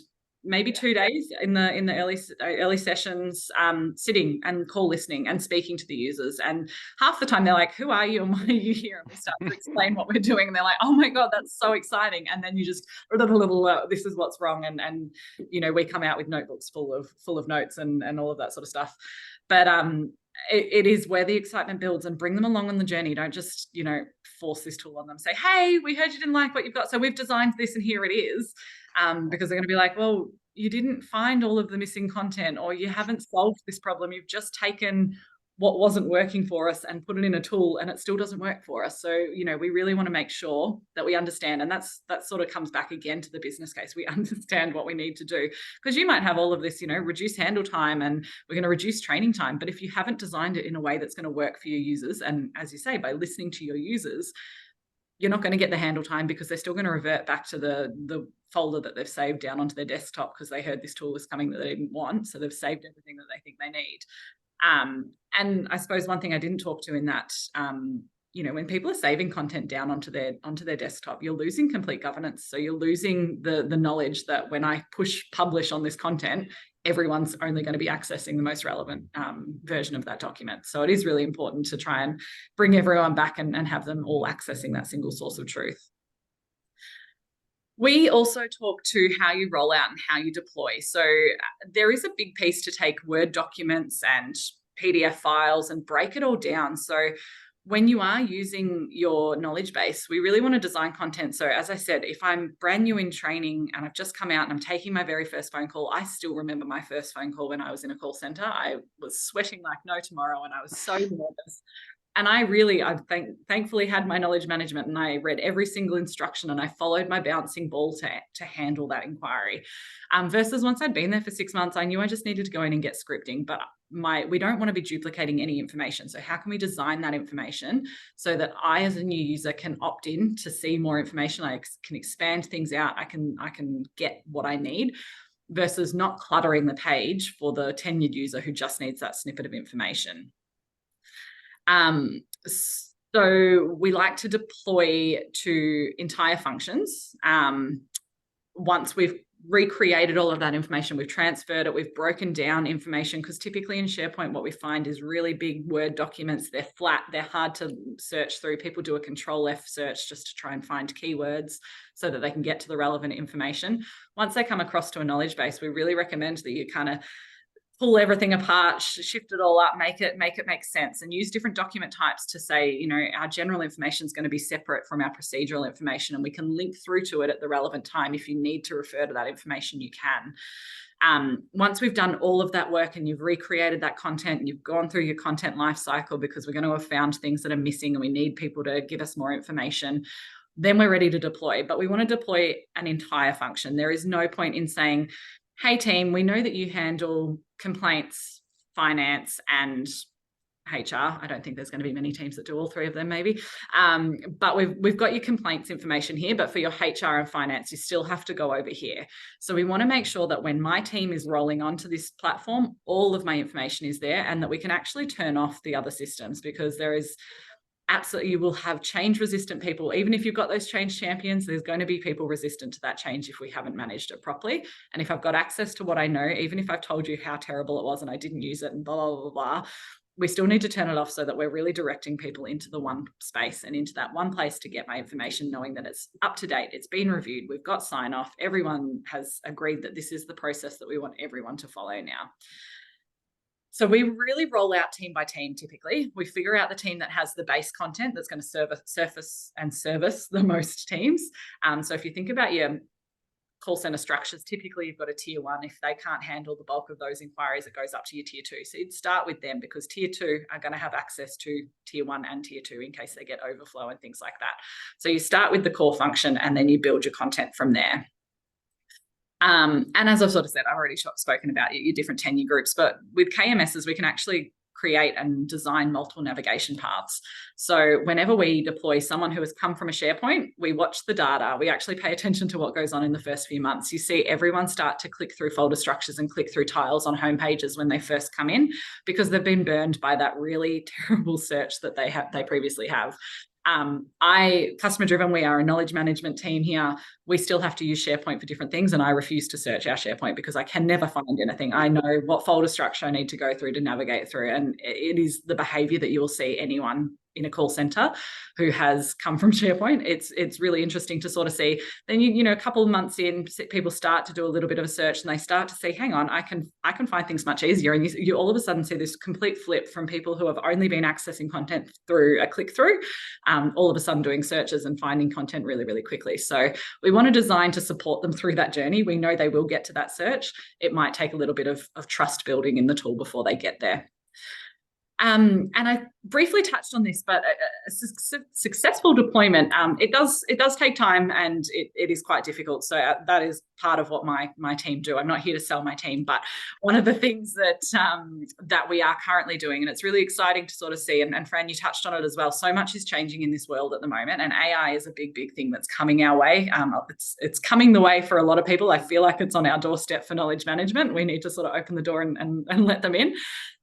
[SPEAKER 2] maybe 2 days in the early sessions, sitting and call listening and speaking to the users. And half the time they're like, who are you and why are you here? And we start to explain what we're doing. And they're like, oh my God, that's so exciting. And then you just, this is what's wrong. And we come out with notebooks full of notes and all of that sort of stuff. But it is where the excitement builds, and bring them along on the journey. Don't just, force this tool on them. Say, hey, we heard you didn't like what you've got, so we've designed this and here it is. Because they're going to be like, well, you didn't find all of the missing content, or you haven't solved this problem. You've just taken what wasn't working for us and put it in a tool and it still doesn't work for us. So, we really want to make sure that we understand, and that sort of comes back again to the business case. We understand what we need to do, because you might have all of this, reduce handle time, and we're going to reduce training time. But if you haven't designed it in a way that's going to work for your users, and as you say, by listening to your users, you're not going to get the handle time, because they're still going to revert back to the folder that they've saved down onto their desktop, because they heard this tool was coming that they didn't want. So they've saved everything that they think they need. And I suppose one thing I didn't talk to in that, when people are saving content down onto their desktop, you're losing complete governance. So you're losing the knowledge that when I push publish on this content, everyone's only going to be accessing the most relevant version of that document. So it is really important to try and bring everyone back and have them all accessing that single source of truth. We also talk to how you roll out and how you deploy. So there is a big piece to take Word documents and PDF files and break it all down. So when you are using your knowledge base, we really want to design content. So as I said, if I'm brand new in training and I've just come out and I'm taking my very first phone call, I still remember my first phone call when I was in a call center. I was sweating like no tomorrow, and I was so nervous. And I thankfully had my knowledge management, and I read every single instruction and I followed my bouncing ball to handle that inquiry. Versus once I'd been there for 6 months, I knew I just needed to go in and get scripting, but we don't want to be duplicating any information. So how can we design that information so that I, as a new user, can opt in to see more information? I can expand things out. I can get what I need, versus not cluttering the page for the tenured user who just needs that snippet of information. So we like to deploy to entire functions. Once we've recreated all of that information, we've transferred it, we've broken down information, because typically in SharePoint, what we find is really big Word documents. They're flat, they're hard to search through. People do a Control-F search just to try and find keywords so that they can get to the relevant information. Once they come across to a knowledge base, we really recommend that you kind of pull everything apart, shift it all up, make it make sense, and use different document types to say, our general information is going to be separate from our procedural information, and we can link through to it at the relevant time. If you need to refer to that information, you can. Once we've done all of that work and you've recreated that content and you've gone through your content life cycle, because we're going to have found things that are missing and we need people to give us more information, then we're ready to deploy. But we want to deploy an entire function. There is no point in saying, hey team, we know that you handle complaints, finance, and HR. I don't think there's going to be many teams that do all three of them, maybe. But we've got your complaints information here, but for your HR and finance, you still have to go over here. So we want to make sure that when my team is rolling onto this platform, all of my information is there, and that we can actually turn off the other systems, because there is absolutely, you will have change resistant people. Even if you've got those change champions, there's going to be people resistant to that change if we haven't managed it properly. And if I've got access to what I know, even if I've told you how terrible it was and I didn't use it and blah, blah, blah, blah, we still need to turn it off so that we're really directing people into the one space and into that one place to get my information, knowing that it's up to date, it's been reviewed, we've got sign off, everyone has agreed that this is the process that we want everyone to follow now. So we really roll out team by team. Typically, we figure out the team that has the base content that's going to surface and service the most teams. So if you think about your call center structures, typically you've got a tier 1. If they can't handle the bulk of those inquiries, it goes up to your tier 2. So you'd start with them, because tier 2 are going to have access to tier 1 and tier 2 in case they get overflow and things like that. So you start with the core function and then you build your content from there. And as I've sort of said, I've already spoken about your different tenure groups, but with KMSs, we can actually create and design multiple navigation paths. So whenever we deploy someone who has come from a SharePoint, we watch the data, we actually pay attention to what goes on in the first few months. You see everyone start to click through folder structures and click through tiles on home pages when they first come in, because they've been burned by that really terrible search that they previously have. Customer driven, we are a knowledge management team here. We still have to use SharePoint for different things, and I refuse to search our SharePoint because I can never find anything. I know what folder structure I need to go through to navigate through, and it is the behavior that you will see anyone in a call center who has come from SharePoint. It's really interesting to sort of see. Then a couple of months in, people start to do a little bit of a search and they start to see, hang on, I can find things much easier. And you all of a sudden see this complete flip from people who have only been accessing content through a click through, all of a sudden doing searches and finding content really, really quickly. So we want to design to support them through that journey. We know they will get to that search. It might take a little bit of trust building in the tool before they get there. And I briefly touched on this, but a successful deployment, it does take time, and it is quite difficult. So that is part of what my team do. I'm not here to sell my team, but one of the things that we are currently doing, and it's really exciting to sort of see, and Fran, you touched on it as well, so much is changing in this world at the moment, and AI is a big thing that's coming our way. It's coming the way for a lot of people. I feel like it's on our doorstep for knowledge management. We need to sort of open the door and let them in.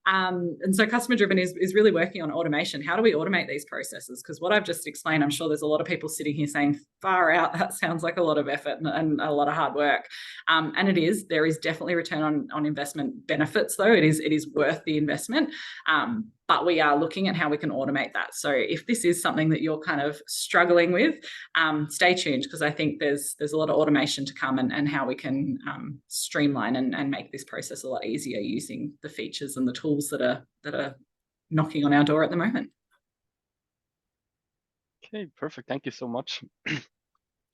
[SPEAKER 2] And so customer driven is really working on automation. How do we automate these processes? Because what I've just explained, I'm sure there's a lot of people sitting here saying, far out, that sounds like a lot of effort and a lot of hard work. And it is. There is definitely return on investment benefits, though. It is worth the investment. But we are looking at how we can automate that. So if this is something that you're kind of struggling with, stay tuned, because I think there's a lot of automation to come, and how we can streamline and make this process a lot easier using the features and the tools that are knocking on our door at the moment.
[SPEAKER 3] Okay, perfect. Thank you so much.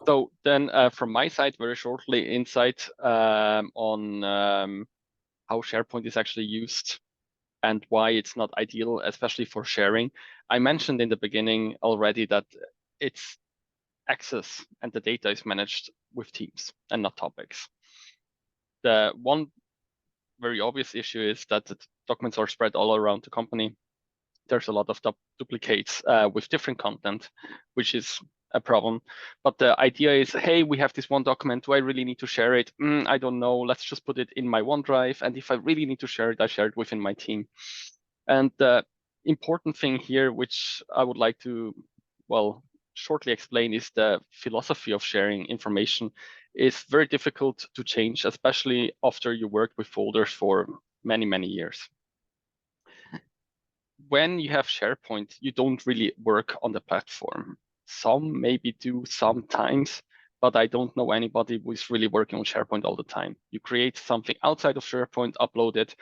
[SPEAKER 3] So then from my side, very shortly, insight on how SharePoint is actually used and why it's not ideal, especially for sharing. I mentioned in the beginning already that it's access and the data is managed with teams and not topics. The one very obvious issue is that the documents are spread all around the company. There's a lot of duplicates with different content, which is a problem. But the idea is, hey, we have this one document. Do I really need to share it? I don't know. Let's just put it in my OneDrive. And if I really need to share it, I share it within my team. And the important thing here, which I would like to, well, shortly explain, is the philosophy of sharing information is very difficult to change, especially after you worked with folders for many years. When you have SharePoint, you don't really work on the platform. Some maybe do sometimes, but I don't know anybody who is really working on SharePoint all the time. You create something outside of SharePoint, upload it,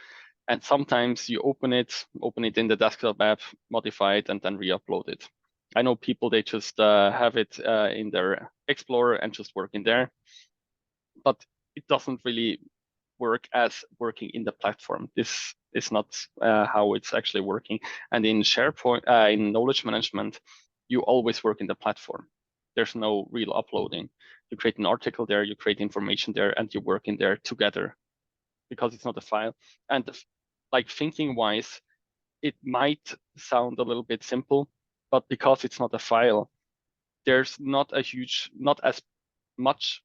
[SPEAKER 3] and sometimes you open it in the desktop app, modify it, and then re-upload it. I know people, they just have it in their Explorer and just work in there, but it doesn't really work as working in the platform. This is not how it's actually working. And in SharePoint, in knowledge management, you always work in the platform. There's no real uploading. You create an article there, you create information there, and you work in there together because it's not a file. And like thinking wise, it might sound a little bit simple, but because it's not a file, there's not as much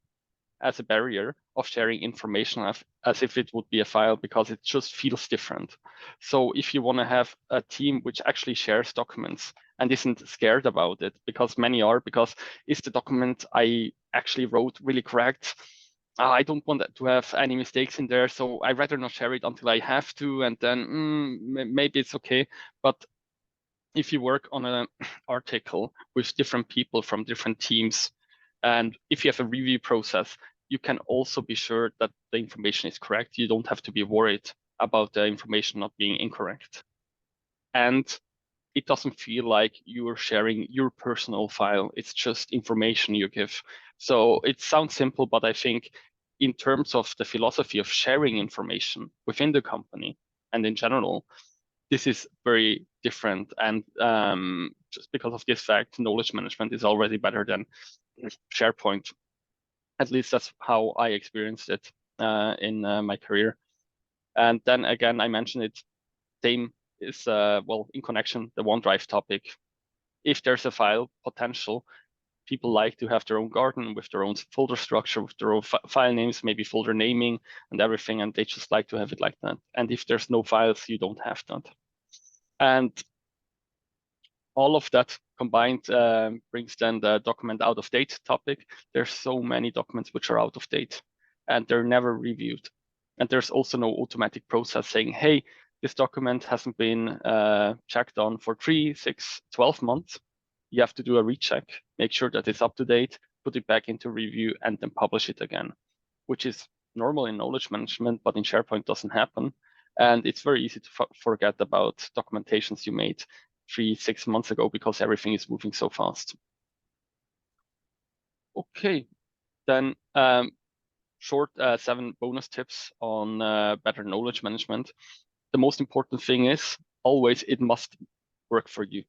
[SPEAKER 3] as a barrier of sharing information as if it would be a file, because it just feels different. So if you want to have a team which actually shares documents and isn't scared about it, because many are, because is the document I actually wrote really correct? I don't want to have any mistakes in there, so I'd rather not share it until I have to, and then maybe it's okay. But if you work on an article with different people from different teams, and if you have a review process, you can also be sure that the information is correct. You don't have to be worried about the information not being incorrect. And it doesn't feel like you're sharing your personal file. It's just information you give. So it sounds simple, but I think in terms of the philosophy of sharing information within the company and in general, this is very different. And just because of this fact, knowledge management is already better than SharePoint. At least that's how I experienced it in my career. And then again, I mentioned it, same is, well, in connection, the OneDrive topic. If there's a file potential, people like to have their own garden with their own folder structure, with their own file names, maybe folder naming and everything, and they just like to have it like that. And if there's no files, you don't have that. And all of that combined brings then the document out of date topic. There's so many documents which are out of date and they're never reviewed. And there's also no automatic process saying, hey, this document hasn't been checked on for 3, 6, 12 months. You have to do a recheck, make sure that it's up to date, put it back into review, and then publish it again, which is normal in knowledge management, but in SharePoint doesn't happen. And it's very easy to forget about documentations you made 3, 6 months ago because everything is moving so fast. Okay, then short 7 bonus tips on better knowledge management. The most important thing is always it must work for you,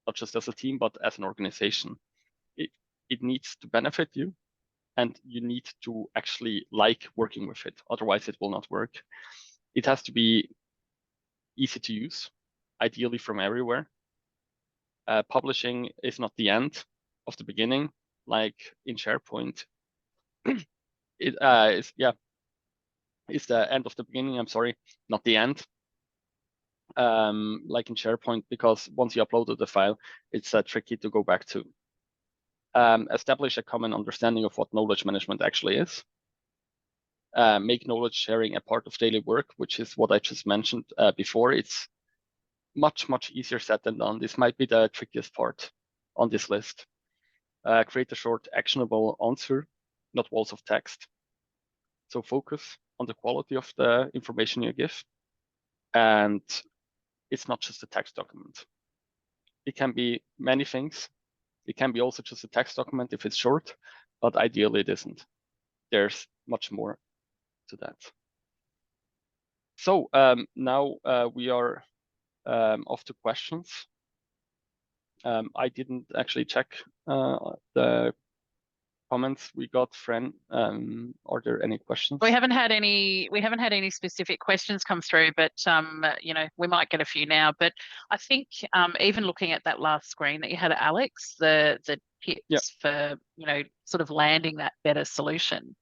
[SPEAKER 3] not just as a team, but as an organization. It needs to benefit you, and you need to actually like working with it. Otherwise, it will not work. It has to be easy to use, ideally from everywhere. Publishing is not the end of the beginning, like in SharePoint. It's the end of the beginning. I'm sorry, not the end. Like in SharePoint, because once you uploaded the file, it's tricky to go back to. Establish a common understanding of what knowledge management actually is. Make knowledge sharing a part of daily work, which is what I just mentioned before. It's much, much easier said than done. This might be the trickiest part on this list. Create a short, actionable answer, not walls of text. So focus on the quality of the information you give. And it's not just a text document. It can be many things. It can be also just a text document if it's short, but ideally it isn't. There's much more to that. So now we are off to questions. I didn't actually check the comments we got, Fran. Are there any questions?
[SPEAKER 1] We haven't had any specific questions come through, but you know, we might get a few now. But I think even looking at that last screen that you had, Alex, the tips for, you know, sort of landing that better solution.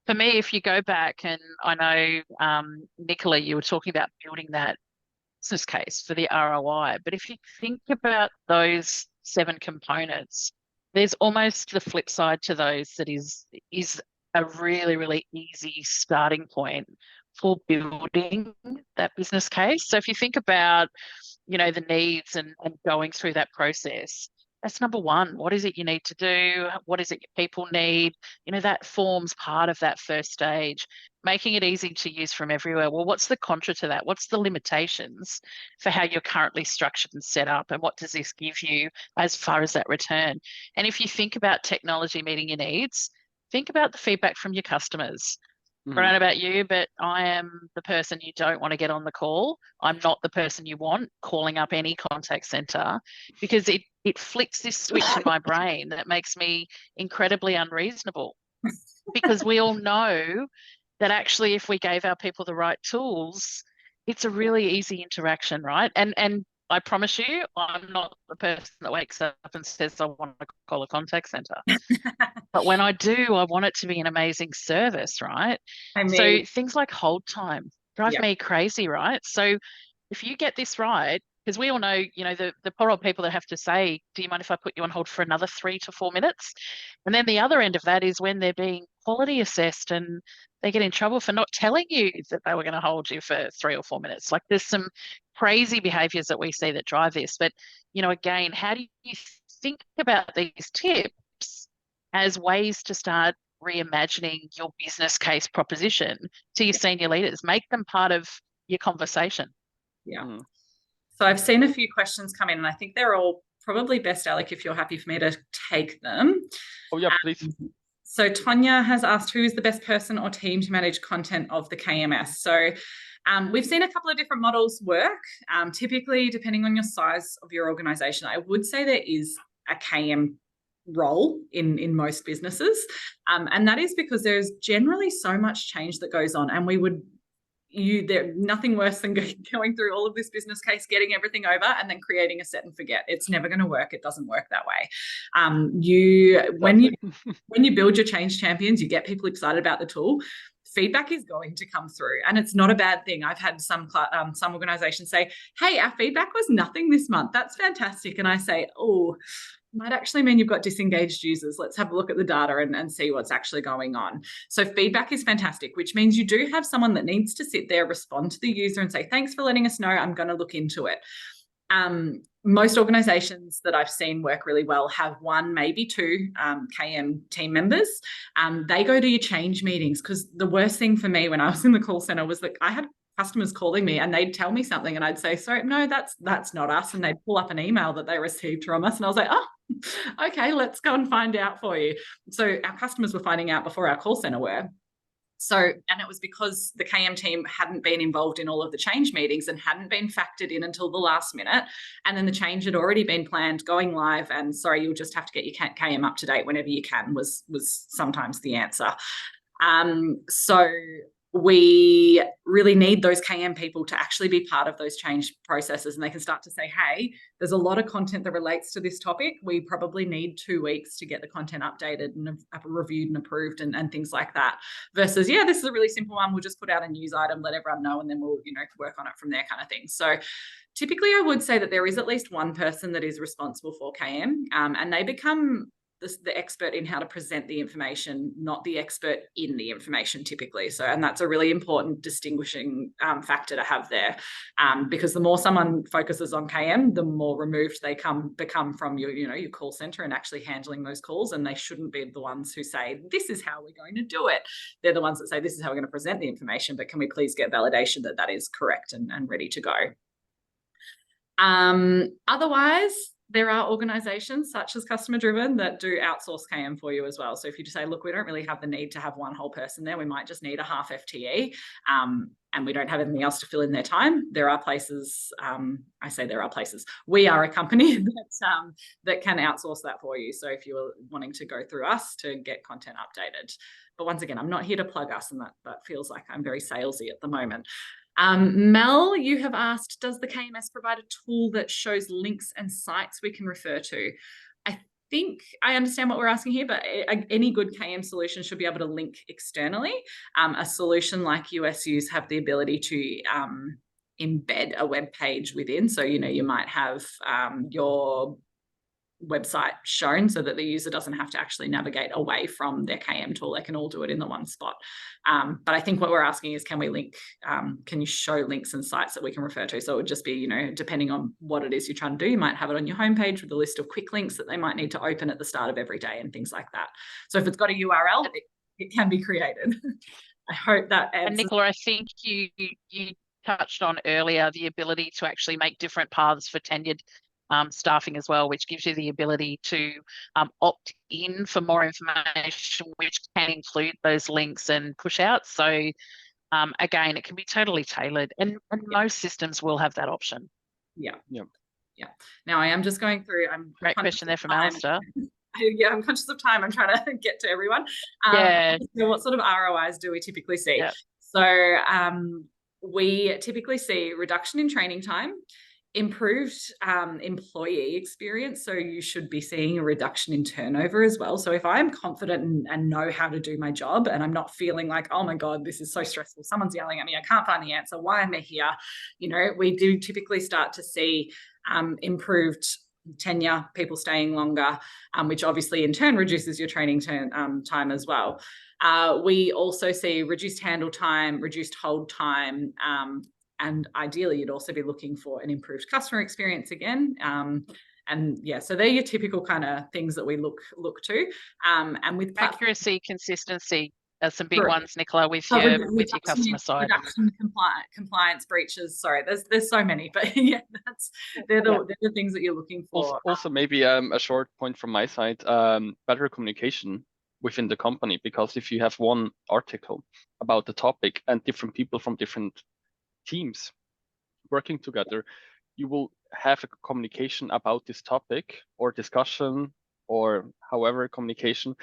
[SPEAKER 1] For me, if you go back, and I know Nicola, you were talking about building that business case for the ROI, but if you think about those 7 components, there's almost the flip side to those that is a really, really easy starting point for building that business case. So if you think about, you know, the needs and going through that process, that's number 1. What is it you need to do? What is it your people need? You know, that forms part of that first stage, making it easy to use from everywhere. Well, what's the contra to that? What's the limitations for how you're currently structured and set up? And what does this give you as far as that return? And if you think about technology meeting your needs, think about the feedback from your customers. I don't know about you, but I am the person you don't want to get on the call. I'm not the person you want calling up any contact center, because it flicks this switch in my brain that makes me incredibly unreasonable. Because we all know that actually if we gave our people the right tools, it's a really easy interaction, right? And I promise you, I'm not the person that wakes up and says, I want to call a contact center. But when I do, I want it to be an amazing service, right? I mean, so things like hold time drive me crazy, right? So if you get this right, because we all know, you know, the poor old people that have to say, do you mind if I put you on hold for another 3 to 4 minutes? And then the other end of that is when they're being quality assessed and they get in trouble for not telling you that they were going to hold you for 3 or 4 minutes. Like, there's some crazy behaviors that we see that drive this. But, you know, again, how do you think about these tips as ways to start reimagining your business case proposition to your senior leaders? Make them part of your conversation.
[SPEAKER 2] Yeah. So I've seen a few questions come in, and I think they're all probably best, Alec, if you're happy for me to take them.
[SPEAKER 3] Oh, yeah, please.
[SPEAKER 2] So Tonya has asked, who is the best person or team to manage content of the KMS? So we've seen a couple of different models work. Typically, depending on your size of your organisation, I would say there is a KM role in most businesses. And that is because there's generally so much change that goes on, and there's nothing worse than going through all of this business case, getting everything over, and then creating a set and forget. It's never going to work. It doesn't work that way. When you build your change champions, you get people excited about the tool. Feedback is going to come through, and it's not a bad thing. I've had some organizations say, hey, our feedback was nothing this month. That's fantastic. And I say, oh, might actually mean you've got disengaged users. Let's have a look at the data and see what's actually going on. So feedback is fantastic, which means you do have someone that needs to sit there, respond to the user and say, thanks for letting us know. I'm going to look into it. Most organizations that I've seen work really well have 1, maybe 2 KM team members. They go to your change meetings, because the worst thing for me when I was in the call center was that I had customers calling me and they'd tell me something and I'd say, sorry, no, that's not us. And they'd pull up an email that they received from us. And I was like, oh, okay, let's go and find out for you. So our customers were finding out before our call center were. And it was because the KM team hadn't been involved in all of the change meetings and hadn't been factored in until the last minute. And then the change had already been planned, going live, and sorry, you'll just have to get your KM up to date whenever you can was sometimes the answer. So we really need those KM people to actually be part of those change processes, and they can start to say, hey, there's a lot of content that relates to this topic. We probably need 2 weeks to get the content updated and reviewed and approved and things like that. Versus, yeah, this is a really simple one. We'll just put out a news item, let everyone know, and then we'll, work on it from there kind of thing. So typically I would say that there is at least one person that is responsible for KM, and they become the expert in how to present the information, not the expert in the information typically. So, and that's a really important distinguishing factor to have there, because the more someone focuses on KM, the more removed they become from your call center and actually handling those calls. And they shouldn't be the ones who say, this is how we're going to do it. They're the ones that say, this is how we're going to present the information, but can we please get validation that that is correct and ready to go? Otherwise, there are organizations such as Customer Driven that do outsource KM for you as well. So if you just say, look, we don't really have the need to have one whole person there, we might just need a half FTE, and we don't have anything else to fill in their time. There are places, I say there are places, we are a company that can outsource that for you. So if you're wanting to go through us to get content updated. But once again, I'm not here to plug us, and that feels like I'm very salesy at the moment. Mel, you have asked, does the KMS provide a tool that shows links and sites we can refer to? I think I understand what we're asking here, but any good KM solution should be able to link externally. A solution like USU's have the ability to embed a web page within. So, you might have your website shown so that the user doesn't have to actually navigate away from their KM tool. They can all do it in the one spot. But I think what we're asking is, can we link, can you show links and sites that we can refer to? So it would just be, depending on what it is you're trying to do, you might have it on your homepage with a list of quick links that they might need to open at the start of every day and things like that. So if it's got a URL, it can be created. I hope that answers.
[SPEAKER 1] And Nicola, I think you touched on earlier the ability to actually make different paths for tenured staffing as well, which gives you the ability to opt in for more information, which can include those links and push outs. So again, it can be totally tailored, and most systems will have that option.
[SPEAKER 2] Yeah. Now I am just going through.
[SPEAKER 1] Great question there from Alistair.
[SPEAKER 2] Yeah, I'm conscious of time. I'm trying to get to everyone. So what sort of ROIs do we typically see?
[SPEAKER 1] Yep.
[SPEAKER 2] So we typically see reduction in training time, improved employee experience. So you should be seeing a reduction in turnover as well. So if I'm confident and know how to do my job, and I'm not feeling like, oh my God, this is so stressful, someone's yelling at me, I can't find the answer, why am I here? We do typically start to see improved tenure, people staying longer, which obviously in turn reduces your training time as well. We also see reduced handle time, reduced hold time, and ideally, you'd also be looking for an improved customer experience again. And yeah, so they're your typical kind of things that we look to. And with
[SPEAKER 1] accuracy, consistency are some big
[SPEAKER 2] Correct.
[SPEAKER 1] ones, Nicola, with your customer side.
[SPEAKER 2] Reduction, compliance breaches. Sorry, there's so many, but yeah, they're the things that you're looking for.
[SPEAKER 3] Also, maybe a short point from my side: better communication within the company, because if you have one article about the topic and different people from different teams working together, you will have a communication about this topic or discussion or however communication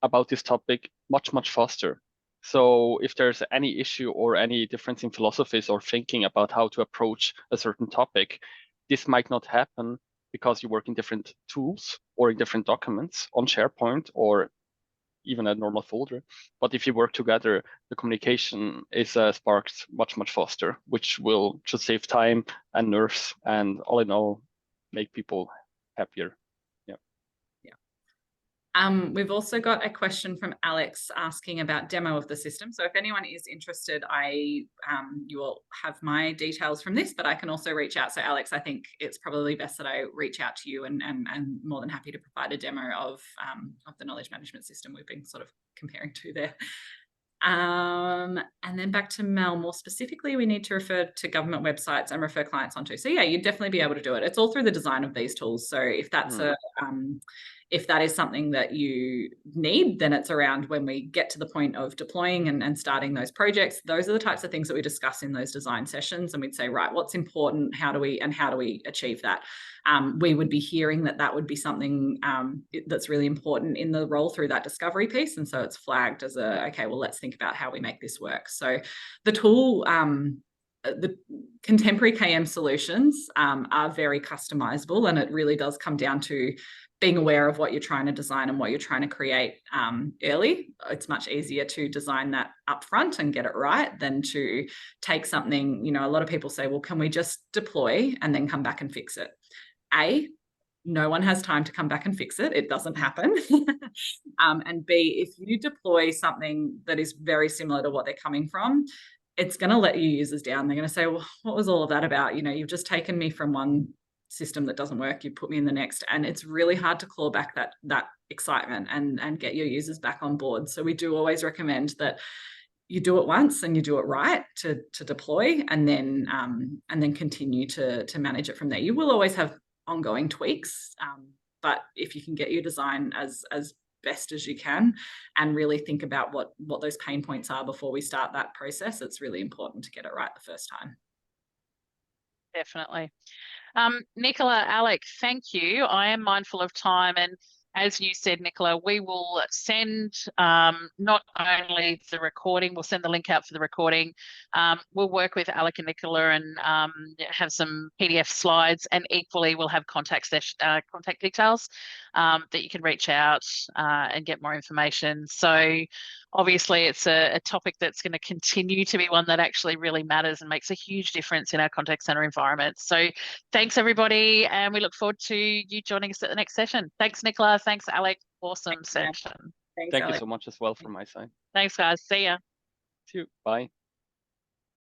[SPEAKER 3] about this topic much faster. So if there's any issue or any difference in philosophies or thinking about how to approach a certain topic, this might not happen because you work in different tools or in different documents on SharePoint or even a normal folder. But if you work together, the communication is sparked much faster, which will just save time and nerves, and all in all, make people happier.
[SPEAKER 2] We've also got a question from Alex asking about demo of the system. So if anyone is interested, you will have my details from this, but I can also reach out. So Alex, I think it's probably best that I reach out to you, and more than happy to provide a demo of the knowledge management system we've been sort of comparing to there. And then back to Mel, more specifically, we need to refer to government websites and refer clients onto. So yeah, you'd definitely be able to do it. It's all through the design of these tools. So if that's If that is something that you need, then it's around when we get to the point of deploying and starting those projects. Those are the types of things that we discuss in those design sessions. And we'd say, right, what's important? How do we achieve that? We would be hearing that would be something that's really important in the roll through that discovery piece. And so it's flagged as okay, well, let's think about how we make this work. So the tool, the contemporary KM solutions are very customizable, and it really does come down to being aware of what you're trying to design and what you're trying to create early. It's much easier to design that upfront and get it right than to take something, a lot of people say, well, can we just deploy and then come back and fix it? No one has time to come back and fix it. It doesn't happen. And B, if you deploy something that is very similar to what they're coming from, it's going to let your users down. They're going to say, well, what was all of that about? You've just taken me from one system that doesn't work, you put me in the next. And it's really hard to claw back that excitement and get your users back on board. So we do always recommend that you do it once and you do it right to deploy, and then continue to manage it from there. You will always have ongoing tweaks, but if you can get your design as best as you can and really think about what those pain points are before we start that process, it's really important to get it right the first time.
[SPEAKER 1] Definitely. Nicola, Alec, thank you. I am mindful of time, and as you said, Nicola, we will send not only the recording, we'll send the link out for the recording. We'll work with Alec and Nicola and have some PDF slides, and equally we'll have contact details that you can reach out and get more information. So obviously it's a topic that's going to continue to be one that actually really matters and makes a huge difference in our contact center environment. So thanks everybody, and we look forward to you joining us at the next session. Thanks Nicola, thanks Alec, awesome session.
[SPEAKER 3] Thank you so much as well from my side.
[SPEAKER 1] Thanks guys, see ya.
[SPEAKER 3] See you, bye.